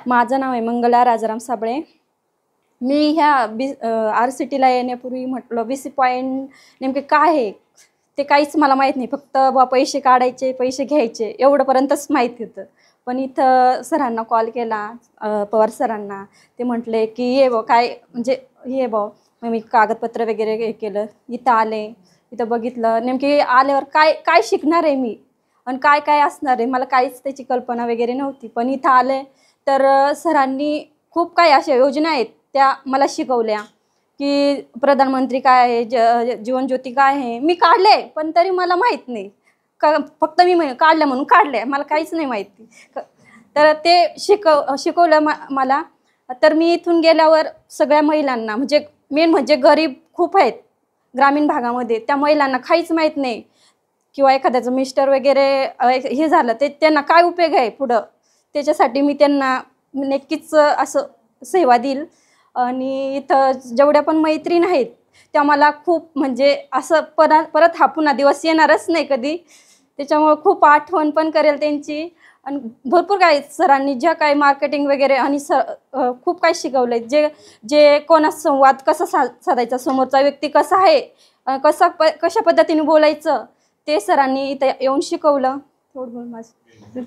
माझं नाव आहे मंगला राजाराम साबळे। मी ह्या RCTला येण्यापूर्वी म्हटलं BC पॉईंट नेमके काय आहे ते काहीच मला माहीत नाही। फक्त बा पैसे काढायचे, पैसे घ्यायचे एवढंपर्यंतच माहिती होतं। पण इथं सरांना कॉल केला, पवार सरांना, ते म्हटले की ये बा काय म्हणजे ये बा। मग मी कागदपत्र वगैरे हे केलं, इथं आले, इथं बघितलं। नेमके आल्यावर काय काय शिकणार आहे मी आणि काय काय असणार आहे मला काहीच त्याची कल्पना वगैरे नव्हती। पण इथं आले तर सरांनी खूप काही अशा योजना आहेत त्या मला शिकवल्या की प्रधानमंत्री काय आहे, जीवन ज्योती काय आहे। मी काढले पण तरी मला माहीत नाही, फक्त मी काढल्या म्हणून काढले, मला काहीच नाही माहिती। तर ते शिकवलं मला। तर मी इथून गेल्यावर सगळ्या महिलांना, म्हणजे मेन म्हणजे गरीब खूप आहेत ग्रामीण भागामध्ये, त्या महिलांना काहीच माहीत नाही किंवा एखाद्याचं मिस्टर वगैरे हे झालं ते त्यांना काय उपयोग आहे पुढं, त्याच्यासाठी मी त्यांना नक्कीच असं सेवा देईल। आणि इथं जेवढ्या पण मैत्रीण आहेत त्या मला खूप म्हणजे असं परत हा पुन्हा दिवस येणारच नाही कधी, त्याच्यामुळे खूप आठवण पण करेल त्यांची। आणि भरपूर काही सरांनी ज्या काही मार्केटिंग वगैरे आणि खूप काही शिकवलं आहे, जे कोणास संवाद कसा साधायचा, समोरचा व्यक्ती कसा आहे, कशा पद्धतीने बोलायचं, ते सरांनी इथं येऊन शिकवलं। थोडं माझं